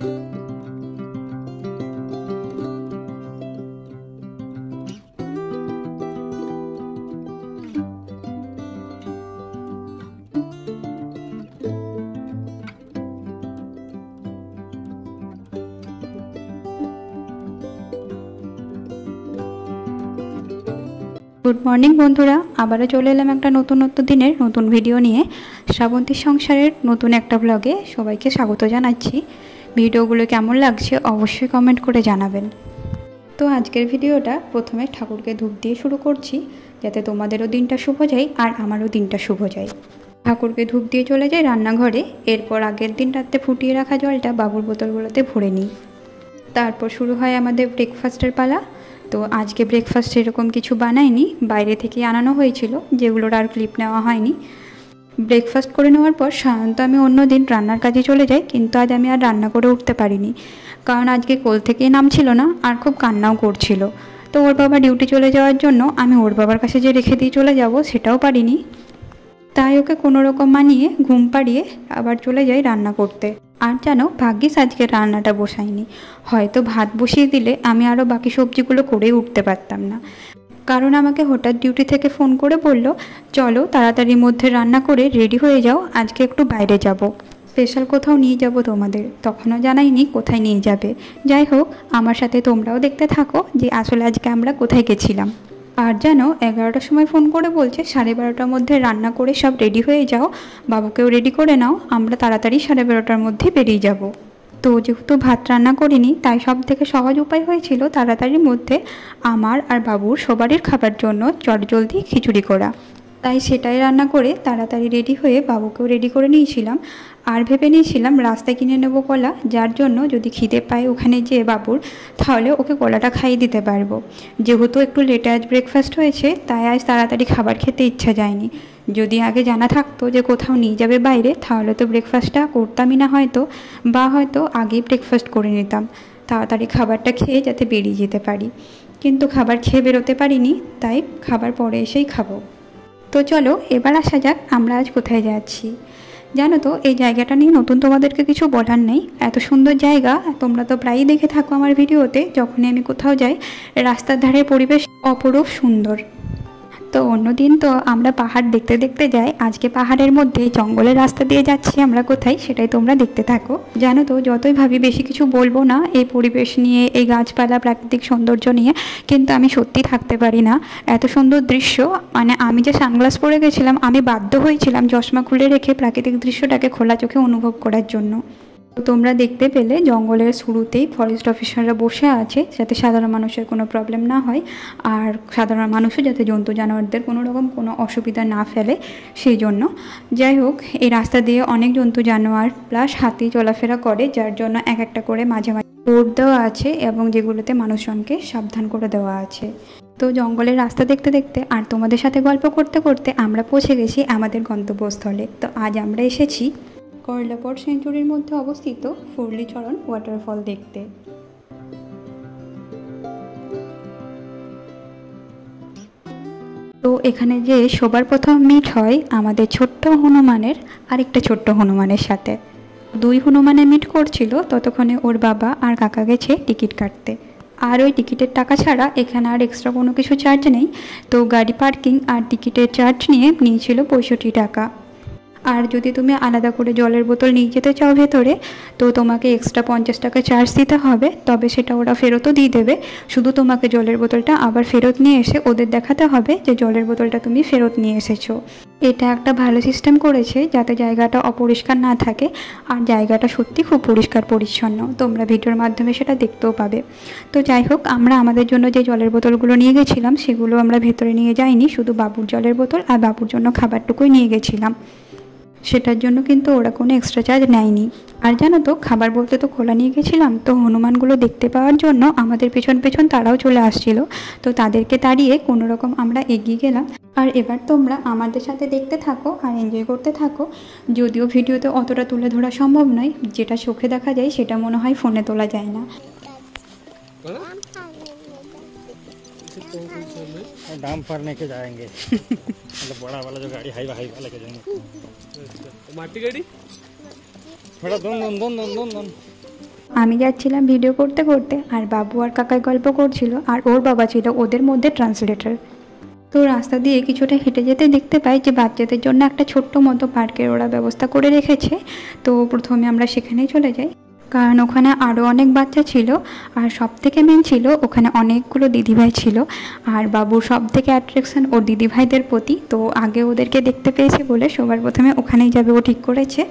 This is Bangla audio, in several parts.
গুড মর্নিং বন্ধুরা, আবারও চলে এলাম একটা নতুন দিনের নতুন ভিডিও নিয়ে। শ্রাবন্তীর সংসারের নতুন একটা ব্লগে সবাইকে স্বাগত জানাচ্ছি। ভিডিওগুলো কেমন লাগছে অবশ্যই কমেন্ট করে জানাবেন। তো আজকের ভিডিওটা প্রথমে ঠাকুরকে ধূপ দিয়ে শুরু করছি, যাতে তোমাদেরও দিনটা শুভ যায় আর আমারও দিনটা শুভ যায়। ঠাকুরকে ধূপ দিয়ে চলে যাই রান্নাঘরে। এরপর আগের দিন রাতে ফুটিয়ে রাখা জলটা বাবুর বোতলগুলোতে ভরে নিই। তারপর শুরু হয় আমাদের ব্রেকফাস্টের পালা। তো আজকে ব্রেকফাস্ট সেরকম কিছু বানাইনি, বাইরে থেকে আনানো হয়েছিল, যেগুলোর আর ক্লিপ নেওয়া হয়নি। ব্রেকফাস্ট করে নেওয়ার পর সাধারণত আমি অন্য দিন রান্নার কাজে চলে যাই, কিন্তু আজ আমি আর রান্না করে উঠতে পারিনি, কারণ আজকে কোল থেকেই নামছিল না আর খুব কান্নাও করছিল। তো ওর বাবা ডিউটি চলে যাওয়ার জন্য আমি ওর বাবার কাছে যে রেখে দিয়ে চলে যাব সেটাও পারিনি। তাই ওকে কোনো রকম মানিয়ে ঘুম পাড়িয়ে আবার চলে যাই রান্না করতে। আর জানো, ভাগ্যিস আজকে রান্নাটা বসাইনি, হয়তো ভাত বসিয়ে দিলে আমি আরও বাকি সবজিগুলো করেই উঠতে পারতাম না। কারণ আমাকে হঠাৎ ডিউটি থেকে ফোন করে বলল, চলো তাড়াতাড়ির মধ্যে রান্না করে রেডি হয়ে যাও, আজকে একটু বাইরে যাব, স্পেশাল কোথাও নিয়ে যাব তোমাদের। তখনও জানাইনি কোথায় নিয়ে যাবে। যাই হোক, আমার সাথে তোমরাও দেখতে থাকো যে আসলে আজকে আমরা কোথায় গেছিলাম। আর জানো, 11টার সময় ফোন করে বলছে 12:30টার মধ্যে রান্না করে সব রেডি হয়ে যাও, বাবুকেও রেডি করে নাও, আমরা তাড়াতাড়ি 12:30টার মধ্যে বেরিয়ে যাব। তো যেহেতু ভাত রান্না করিনি, তাই সব থেকে সহজ উপায় হয়েছিল তাড়াতাড়ির মধ্যে আমার আর বাবুর সবারই খাবার জন্য চটজলদি খিচুড়ি করা। তাই সেটাই রান্না করে তাড়াতাড়ি রেডি হয়ে বাবুকেও রেডি করে নিয়েছিলাম। আর ভেবে নিয়েছিলাম রাস্তায় কিনে নেবো কলা, যার জন্য যদি খিদে পায় ওখানে যেয়ে বাবুর, তাহলে ওকে কলাটা খাইয়ে দিতে পারবো। যেহেতু একটু লেটে আজ ব্রেকফাস্ট হয়েছে, তাই আজ তাড়াতাড়ি খাবার খেতে ইচ্ছা যায়নি। যদি আগে জানা থাকতো যে কোথাও নিয়ে যাবে বাইরে, তাহলে তো ব্রেকফাস্টটা করতামই না হয়তো, বা হয়তো আগেই ব্রেকফাস্ট করে নিতাম, তাড়াতাড়ি খাবারটা খেয়ে যাতে বেরিয়ে যেতে পারি। কিন্তু খাবার খেয়ে বেরোতে পারিনি, তাই খাবার পরে এসেই খাবো। তো চলো এবার আসা যাক আমরা আজ কোথায় যাচ্ছি। জানো তো, এই জায়গাটা নিয়ে নতুন তোমাদেরকে কিছু বলার নেই, এত সুন্দর জায়গা। তোমরা তো প্রায়ই দেখে থাকো আমার ভিডিওতে, যখনই আমি কোথাও যাই রাস্তার ধারে পরিবেশ অপরূপ সুন্দর। তো অন্যদিন তো আমরা পাহাড় দেখতে দেখতে যাই, আজকে পাহাড়ের মধ্যে জঙ্গলের রাস্তা দিয়ে যাচ্ছি আমরা কোথায়, সেটাই তোমরা দেখতে থাকো। জানো তো, যতই ভাবি বেশি কিছু বলবো না এই পরিবেশ নিয়ে, এই গাছপালা প্রাকৃতিক সৌন্দর্য নিয়ে, কিন্তু আমি সত্যি থাকতে পারি না। এত সুন্দর দৃশ্য, মানে আমি যে সানগ্লাস পরে গেছিলাম, আমি বাধ্য হয়েছিলাম চশমা খুলে রেখে প্রাকৃতিক দৃশ্যটাকে খোলা চোখে অনুভব করার জন্য। তো তোমরা দেখতে পেলে জঙ্গলের শুরুতেই ফরেস্ট অফিসাররা বসে আছে, যাতে সাধারণ মানুষের কোনো প্রবলেম না হয়, আর সাধারণ মানুষও যাতে জন্তু জানোয়ারদের কোনো রকম কোনো অসুবিধা না ফেলে সেই জন্য। যাই হোক, এই রাস্তা দিয়ে অনেক জন্তু জানোয়ার প্লাস হাতি চলাফেরা করে, যার জন্য এক একটা করে মাঝে মাঝে বোর্ড দেওয়া আছে এবং যেগুলোতে মানুষজনকে সাবধান করে দেওয়া আছে। তো জঙ্গলের রাস্তা দেখতে দেখতে আর তোমাদের সাথে গল্প করতে করতে আমরা পৌঁছে গেছি আমাদের গন্তব্যস্থলে। তো আজ আমরা এসেছি করলাপট সেঞ্চুরির মধ্যে অবস্থিত ফুরলিচরণ ওয়াটারফল দেখতে। তো এখানে যে সবার প্রথম মিট হয় আমাদের ছোট্ট হনুমানের আরেকটা ছোট্ট হনুমানের সাথে। দুই হনুমানে মিট করছিল, ততক্ষণে ওর বাবা আর কাকা গেছে টিকিট কাটতে। আর ওই টিকিটের টাকা ছাড়া এখানে আর এক্সট্রা কোনো কিছু চার্জ নেই। তো গাড়ি পার্কিং আর টিকিটের চার্জ নিয়েছিল 65 টাকা। আর যদি তুমি আলাদা করে জলের বোতল নিয়ে যেতে চাও ভেতরে, তো তোমাকে এক্সট্রা 50 টাকা চার্জ দিতে হবে, তবে সেটা ওরা ফেরতও দিয়ে দেবে। শুধু তোমাকে জলের বোতলটা আবার ফেরত নিয়ে এসে ওদের দেখাতে হবে যে জলের বোতলটা তুমি ফেরত নিয়ে এসেছো। এটা একটা ভালো সিস্টেম করেছে, যাতে জায়গাটা অপরিষ্কার না থাকে, আর জায়গাটা সত্যি খুব পরিষ্কার পরিচ্ছন্ন। তোমরা ভিডিওর মাধ্যমে সেটা দেখতেও পাবে। তো যাই হোক, আমরা আমাদের জন্য যে জলের বোতলগুলো নিয়ে গেছিলাম সেগুলো আমরা ভেতরে নিয়ে যাইনি, শুধু বাবুর জলের বোতল আর বাবুর জন্য খাবারটুকুই নিয়ে গেছিলাম। সেটার জন্য কিন্তু ওরা কোনো এক্সট্রা চার্জ নেয়নি। আর জানো তো, খাবার বলতে তো খোলা নিয়ে গেছিলাম, তো হনুমানগুলো দেখতে পাওয়ার জন্য আমাদের পেছন পেছন তারাও চলে আসছিল। তো তাদেরকে তাড়িয়ে কোনো রকম আমরা এগিয়ে গেলাম। আর এবার তোমরা আমাদের সাথে দেখতে থাকো আর এনজয় করতে থাকো। যদিও ভিডিওতে অতটা তুলে ধরা সম্ভব নয়, যেটা চোখে দেখা যায় সেটা মনে হয় ফোনে তোলা যায় না। डंपर लेके जाएंगे मतलब बड़ा वाला जो गाड़ी हाईवा लेके जाएंगे। माटी गाड़ी बेटा दोन दोन दोन दोन दोन दोन আমি যাচ্ছিলাম ভিডিও করতে করতে, আর বাবু আর কাকাই গল্প করছিল, আর ওর বাবা ছিল ওদের মধ্যে ট্রান্সলেটর। তো রাস্তা দিয়ে কিছুটা হেঁটে যেতে দেখতে পাই যে বাচ্চাদের জন্য একটা ছোট্ট মতো পার্কের ওরা ব্যবস্থা করে রেখেছে। তো প্রথমে আমরা সেখানেই চলে যাই, কারণ ওখানে আরও অনেক বাচ্চা ছিল, আর সব থেকে মেন ছিল ওখানে অনেকগুলো দিদিভাই ছিল। আর বাবুর সব থেকে অ্যাট্রাকশন ওর দিদিভাইদের প্রতি, তো আগে ওদেরকে দেখতে পেয়েছে বলে সবার প্রথমে ওখানেই যাবে ও ঠিক করেছে।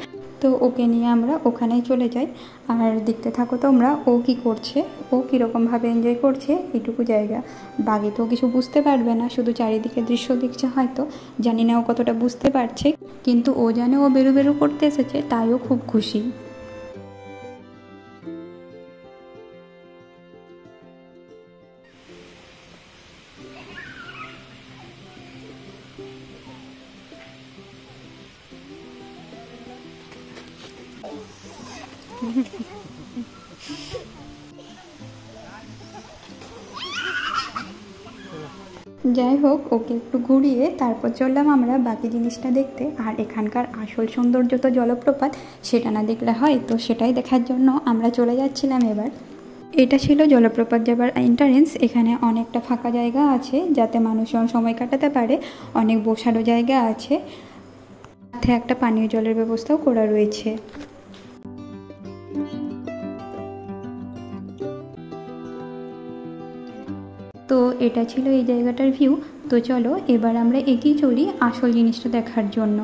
তো ওকে নিয়ে আমরা ওখানেই চলে যাই, আর দেখতে থাকো তোমরা ও কি করছে, ও কীরকমভাবে এনজয় করছে এইটুকু জায়গা। বাকি তো কিছু বুঝতে পারবে না, শুধু চারিদিকে দৃশ্য দেখছে হয়তো, জানি না ও কতটা বুঝতে পারছে, কিন্তু ও জানে ও বেরু বেরু করতে এসেছে, তাই ও খুব খুশি। যাই হোক, ওকে একটু ঘুরিয়ে তারপর চললাম আমরা বাকি জিনিসটা দেখতে। আর এখানকার আসল সৌন্দর্য তো জলপ্রপাত, সেটা না দেখলে হয়, তো সেটাই দেখার জন্য আমরা চলে যাচ্ছিলাম এবার। এটা ছিল জলপ্রপাত যাবার এন্ট্রান্স। এখানে অনেকটা ফাঁকা জায়গা আছে যাতে মানুষজন সময় কাটাতে পারে, অনেক বসারও জায়গা আছে, সাথে একটা পানীয় জলের ব্যবস্থাও করা রয়েছে। তো এটা ছিল এই জায়গাটার ভিউ। তো চলো এবার আমরা এগিয়ে চলি আসল জিনিসটা দেখার জন্য।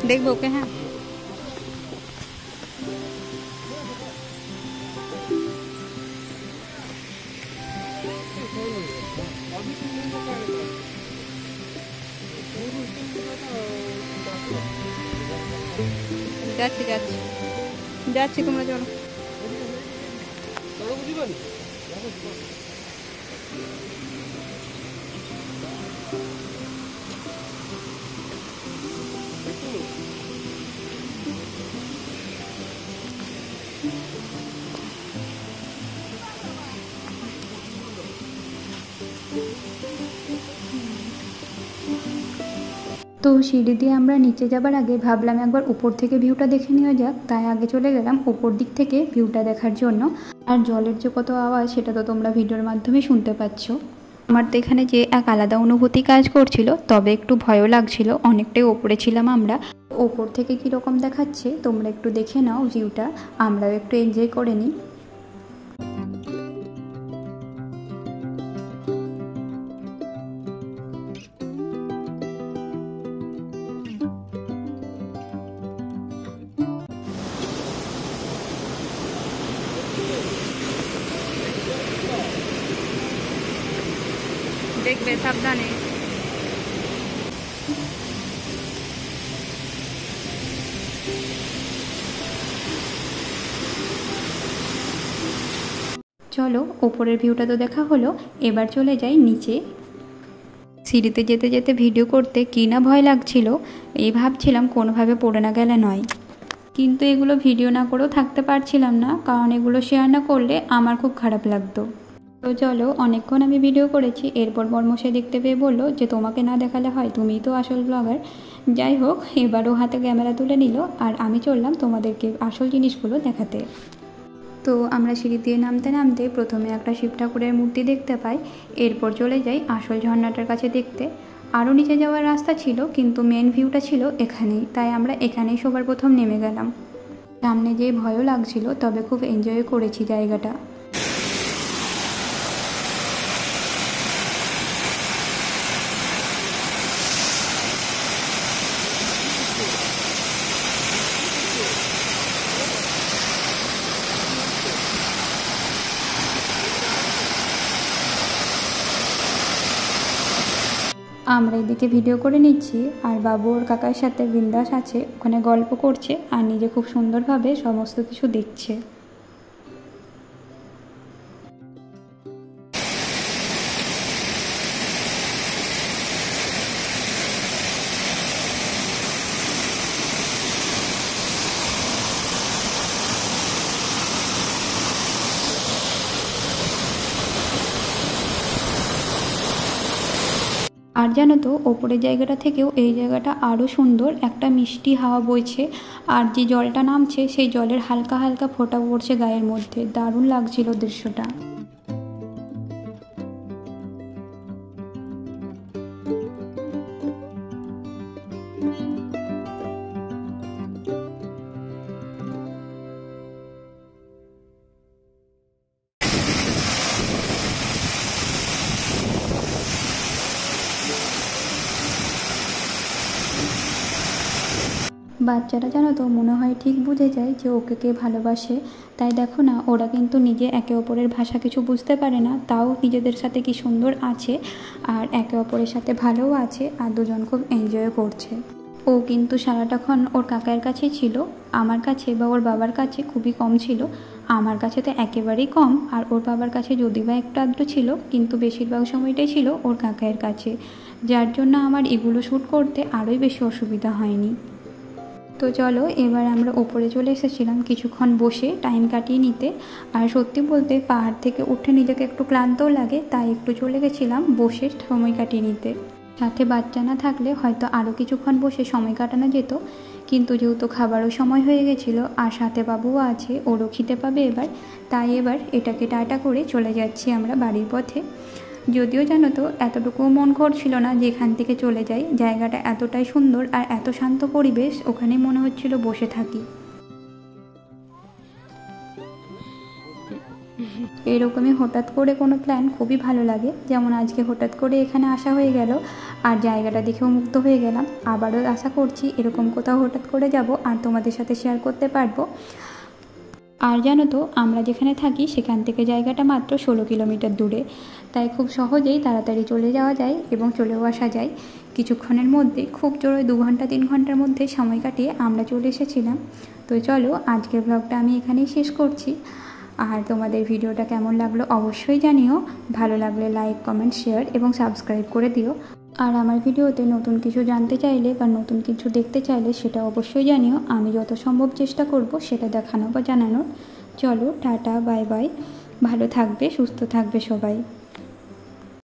দেখবো ওকে, হ্যাঁ। যাচ্ছি যাচ্ছি যাচ্ছি, তোমরা চলো। তো সিঁড়ি দিয়ে আমরা নিচে যাবার আগে ভাবলাম একবার উপর থেকে ভিউটা দেখে নেওয়া যাক, তাই আগে চলে গেলাম উপর দিক থেকে ভিউটা দেখার জন্য। আর জলের যে কত আওয়াজ সেটা তো তোমরা ভিডিওর মাধ্যমে শুনতে পাচ্ছ। আমার তো এখানে যে এক আলাদা অনুভূতি কাজ করছিল, তবে একটু ভয়ও লাগছিল, অনেকটাই ওপরে ছিলাম আমরা। ওপর থেকে কীরকম দেখাচ্ছে তোমরা একটু দেখে নাও ভিউটা, আমরাও একটু এনজয় করে নিই। দেখবে সাবধানে। চলো ওপরের ভিউটা তো দেখা হলো, এবার চলে যাই নিচে। সিঁড়িতে যেতে যেতে ভিডিও করতে কী না ভয় লাগছিল, এই ভাবছিলাম কোনোভাবে পড়ে না গেলে নয়, কিন্তু এগুলো ভিডিও না করেও থাকতে পারছিলাম না, কারণ এগুলো শেয়ার না করলে আমার খুব খারাপ লাগতো। তো চলো অনেকক্ষণ আমি ভিডিও করেছি, এরপর বর্মশাই দেখতে পেয়ে বললো যে তোমাকে না দেখালে হয়, তুমিই তো আসল ব্লগার। যাই হোক, এবারও হাতে ক্যামেরা তুলে নিল, আর আমি চললাম তোমাদেরকে আসল জিনিসগুলো দেখাতে। তো আমরা সিঁড়ি দিয়ে নামতে নামতে প্রথমে একটা শিব ঠাকুরের মূর্তি দেখতে পাই, এরপর চলে যাই আসল ঝর্ণাটার কাছে দেখতে। আরও নিচে যাওয়ার রাস্তা ছিল, কিন্তু মেন ভিউটা ছিল এখানেই, তাই আমরা এখানেই সবার প্রথম নেমে গেলাম। সামনে যেয়ে ভয়ও লাগছিল, তবে খুব এনজয় করেছি জায়গাটা। আমরা এদিকে ভিডিও করে নিচ্ছি, আর বাবু ওর কাকার সাথে বিন্দাস আছে, ওখানে গল্প করছে আর নিজে খুব সুন্দরভাবে সমস্ত কিছু দেখছে। আর জানো তো ওপরের জায়গাটা থেকেও এই জায়গাটা আরও সুন্দর, একটা মিষ্টি হাওয়া বইছে আর যে জলটা নামছে সেই জলের হালকা হালকা ফোঁটা পড়ছে গায়ের মধ্যে, দারুণ লাগছিল দৃশ্যটা। বাচ্চারা জানো তো মনে হয় ঠিক বুঝে যায় যে ওকে কে ভালোবাসে, তাই দেখো না ওরা কিন্তু নিজে একে অপরের ভাষা কিছু বুঝতে পারে না, তাও নিজেদের সাথে কি সুন্দর আছে আর একে অপরের সাথে ভালোও আছে আর দুজন খুব এনজয় করছে। ও কিন্তু সারাটাক্ষণ ওর কাকার কাছেই ছিল, আমার কাছে বা ওর বাবার কাছে খুবই কম ছিল। আমার কাছে তো একেবারেই কম, আর ওর বাবার কাছে যদি বা একটু আধটু ছিল, কিন্তু বেশিরভাগ সময়টাই ছিল ওর কাকার কাছে, যার জন্য আমার এগুলো শ্যুট করতে আরোই বেশি অসুবিধা হয়নি। তো চলো এবার আমরা ওপরে চলে এসেছিলাম কিছুক্ষণ বসে টাইম কাটিয়ে নিতে। আর সত্যি বলতে পাহাড় থেকে উঠে নিজেকে একটু ক্লান্তও লাগে, তাই একটু চলে গেছিলাম বসে সময় কাটিয়ে নিতে। সাথে বাচ্চা না থাকলে হয়তো আরও কিছুক্ষণ বসে সময় কাটানো যেত, কিন্তু যেহেতু খাবারও সময় হয়ে গেছিলো আর সাথে বাবুও আছে, ওরও খিদে পাবে এবার, তাই এবার এটাকে টাটা করে চলে যাচ্ছি আমরা বাড়ির পথে। যদিও জানো তো এতটুকুও মন করছিল না যে এখান থেকে চলে যাই, জায়গাটা এতটাই সুন্দর আর এত শান্ত পরিবেশ, ওখানে মনে হচ্ছিল বসে থাকি। এরকমই হঠাৎ করে কোনো প্ল্যান খুবই ভালো লাগে, যেমন আজকে হঠাৎ করে এখানে আসা হয়ে গেল আর জায়গাটা দেখেও মুগ্ধ হয়ে গেলাম। আবারও আশা করছি এরকম কোথাও হঠাৎ করে যাব আর তোমাদের সাথে শেয়ার করতে পারবো। আর জানো তো আমরা যেখানে থাকি সেখান থেকে জায়গাটা মাত্র 16 কিলোমিটার দূরে, তাই খুব সহজেই তাড়াতাড়ি চলে যাওয়া যায় এবং চলেও আসা যায় কিছুক্ষণের মধ্যে। খুব জোরে 2 ঘন্টা 3 ঘন্টার মধ্যে সময় কাটিয়ে আমরা চলে এসেছিলাম। তো চলো আজকের ব্লগটা আমি এখানেই শেষ করছি। আর তোমাদের ভিডিওটা কেমন লাগলো অবশ্যই জানিও, ভালো লাগলে লাইক কমেন্ট শেয়ার এবং সাবস্ক্রাইব করে দিও। আর আমার ভিডিওতে নতুন কিছু জানতে চাইলে বা নতুন কিছু দেখতে চাইলে সেটা অবশ্যই জানিও, আমি যত সম্ভব চেষ্টা করব সেটা দেখানো বা জানানোর। চলো টাটা বাই বাই, ভালো থাকবে সুস্থ থাকবে সবাই।